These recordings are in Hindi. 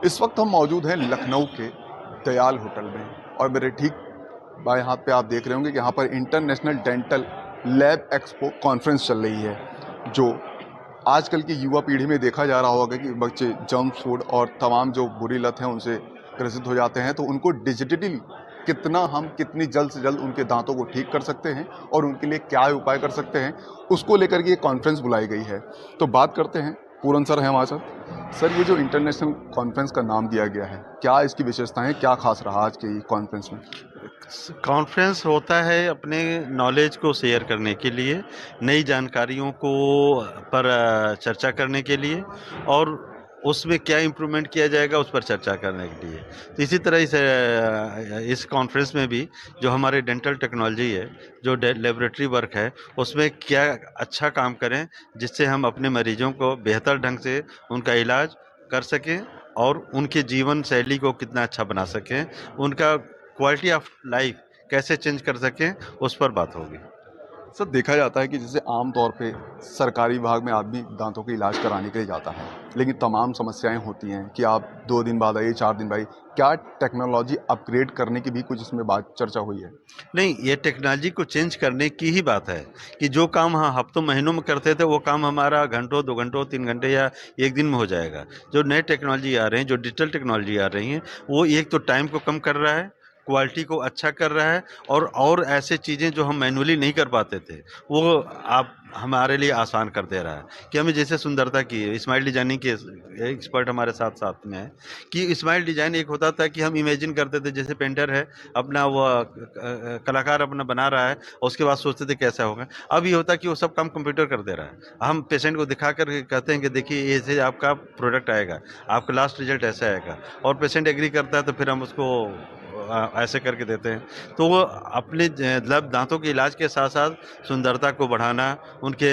इस वक्त हम मौजूद हैं लखनऊ के दयाल होटल में और मेरे ठीक बाएं हाथ पे आप देख रहे होंगे कि यहाँ पर international dental lab expo conference चल रही है। जो आजकल की युवा पीढ़ी में देखा जा रहा होगा कि बच्चे जंक फूड और तमाम जो बुरी लत हैं उनसे ग्रसित हो जाते हैं, तो उनको डिजिटली कितना हम कितनी जल्द से जल्द उनके दांतों को ठीक कर सकते हैं और उनके लिए क्या उपाय कर सकते हैं, उसको लेकर के ये कॉन्फ्रेंस बुलाई गई है। तो बात करते हैं, पूरन सर हैं हमारे साथ। सर, ये जो इंटरनेशनल कॉन्फ्रेंस का नाम दिया गया है, क्या इसकी विशेषताएं, क्या खास रहा आज के कॉन्फ्रेंस में? कॉन्फ्रेंस होता है अपने नॉलेज को शेयर करने के लिए, नई जानकारियों को पर चर्चा करने के लिए, और उसमें क्या इम्प्रूवमेंट किया जाएगा उस पर चर्चा करने के लिए। तो इसी तरह इस कॉन्फ्रेंस में भी जो हमारे डेंटल टेक्नोलॉजी है, जो लेबोरेटरी वर्क है, उसमें क्या अच्छा काम करें जिससे हम अपने मरीजों को बेहतर ढंग से उनका इलाज कर सकें और उनके जीवन शैली को कितना अच्छा बना सकें, उनका क्वालिटी ऑफ लाइफ कैसे चेंज कर सकें, उस पर बात होगी। सर, देखा जाता है कि जैसे आम तौर पे सरकारी विभाग में आदमी दांतों का इलाज कराने के लिए जाता है, लेकिन तमाम समस्याएं होती हैं कि आप 2 दिन बाद आइए, 4 दिन बाद आइए। क्या टेक्नोलॉजी अपग्रेड करने की भी कुछ इसमें बात चर्चा हुई है? नहीं, ये टेक्नोलॉजी को चेंज करने की ही बात है कि जो काम हम हफ्तों महीनों में करते थे, वो काम हमारा घंटों, 2 घंटों, 3 घंटे या 1 दिन में हो जाएगा। जो नए टेक्नोलॉजी आ रहे हैं, जो डिजिटल टेक्नोलॉजी आ रही हैं, वो एक तो टाइम को कम कर रहा है, क्वालिटी को अच्छा कर रहा है, और ऐसे चीज़ें जो हम मैनुअली नहीं कर पाते थे, वो आप हमारे लिए आसान कर दे रहा है। कि हमें जैसे सुंदरता की स्माइल डिजाइनिंग के एक्सपर्ट हमारे साथ साथ में है कि स्माइल डिजाइन एक होता था कि हम इमेजिन करते थे, जैसे पेंटर है अपना, वो कलाकार अपना बना रहा है और उसके बाद सोचते थे कैसा होगा। अब ये होता है कि वो सब काम कंप्यूटर कर दे रहा है। हम पेशेंट को दिखा कर कहते हैं कि देखिए ऐसे आपका प्रोडक्ट आएगा, आपका लास्ट रिजल्ट ऐसा आएगा, और पेशेंट एग्री करता है तो फिर हम उसको ऐसे करके देते हैं। तो वो अपने मतलब दांतों के इलाज के साथ साथ सुंदरता को बढ़ाना, उनके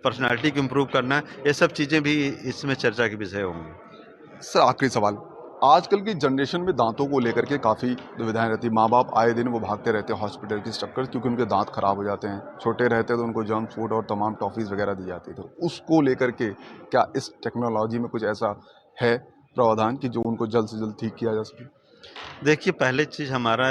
पर्सनालिटी को इम्प्रूव करना, ये सब चीज़ें भी इसमें चर्चा के विषय होंगी। सर, आखिरी सवाल। आजकल की जनरेशन में दांतों को लेकर के काफ़ी दुविधाएं रहती हैं। माँ बाप आए दिन वो भागते रहते हैं हॉस्पिटल के चक्कर, क्योंकि उनके दांत खराब हो जाते हैं। छोटे रहते तो उनको जंक फूड और तमाम टॉफ़ीज़ वगैरह दी जाती थी। तो उसको लेकर के क्या इस टेक्नोलॉजी में कुछ ऐसा है प्रावधान कि जो उनको जल्द से जल्द ठीक किया जा सके? देखिए, पहले चीज़ हमारा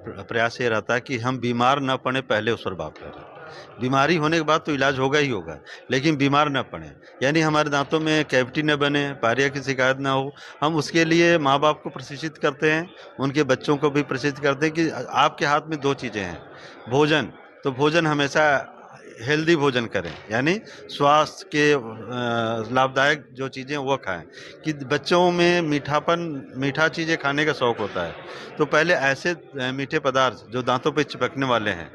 प्रयास ये रहता है कि हम बीमार न पड़े, पहले उस पर बात करें। बीमारी होने के बाद तो इलाज होगा ही होगा, लेकिन बीमार न पड़े, यानी हमारे दांतों में कैविटी न बने, पायरिया की शिकायत ना हो। हम उसके लिए माँ बाप को प्रशिक्षित करते हैं, उनके बच्चों को भी प्रशिक्षित करते हैं कि आपके हाथ में 2 चीज़ें हैं। भोजन, तो भोजन हमेशा हेल्दी भोजन करें, यानी स्वास्थ्य के लाभदायक जो चीज़ें वो खाएं। कि बच्चों में मीठा चीज़ें खाने का शौक होता है, तो पहले ऐसे मीठे पदार्थ जो दांतों पे चिपकने वाले हैं,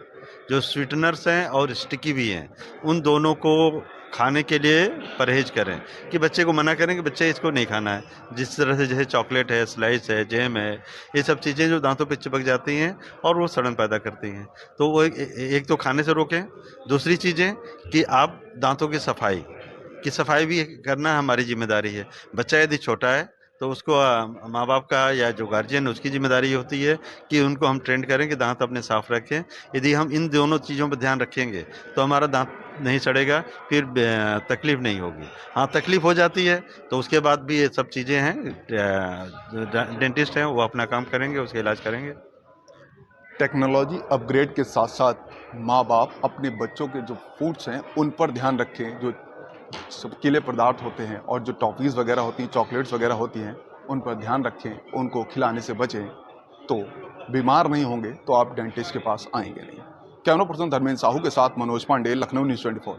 जो स्वीटनर्स हैं और स्टिकी भी हैं, उन दोनों को खाने के लिए परहेज करें। कि बच्चे को मना करें कि बच्चे इसको नहीं खाना है। जिस तरह से जैसे चॉकलेट है, स्लाइस है, जैम है, ये सब चीज़ें जो दांतों पे चिपक जाती हैं और वो सड़न पैदा करती हैं, तो वो एक तो खाने से रोकें। दूसरी चीज़ें कि आप दांतों की सफाई भी करना हमारी जिम्मेदारी है। बच्चा यदि छोटा है तो उसको माँ बाप का या जो गार्जियन उसकी जिम्मेदारी होती है कि उनको हम ट्रेंड करें कि दांत अपने साफ रखें। यदि हम इन दोनों चीज़ों पर ध्यान रखेंगे तो हमारा दांत नहीं सड़ेगा, फिर तकलीफ नहीं होगी। हाँ, तकलीफ हो जाती है तो उसके बाद भी ये सब चीज़ें हैं, डेंटिस्ट हैं, वो अपना काम करेंगे, उसका इलाज करेंगे। टेक्नोलॉजी अपग्रेड के साथ साथ माँ बाप अपने बच्चों के जो फूड्स हैं उन पर ध्यान रखें। जो चमकीले पदार्थ होते हैं और जो टॉफ़ीज़ वगैरह होती हैं, चॉकलेट्स वगैरह होती हैं, उन पर ध्यान रखें, उनको खिलाने से बचें, तो बीमार नहीं होंगे तो आप डेंटिस्ट के पास आएंगे नहीं। कैमरा पर्सन धर्मेंद्र साहू के साथ मनोज पांडे, लखनऊ न्यूज़ 24।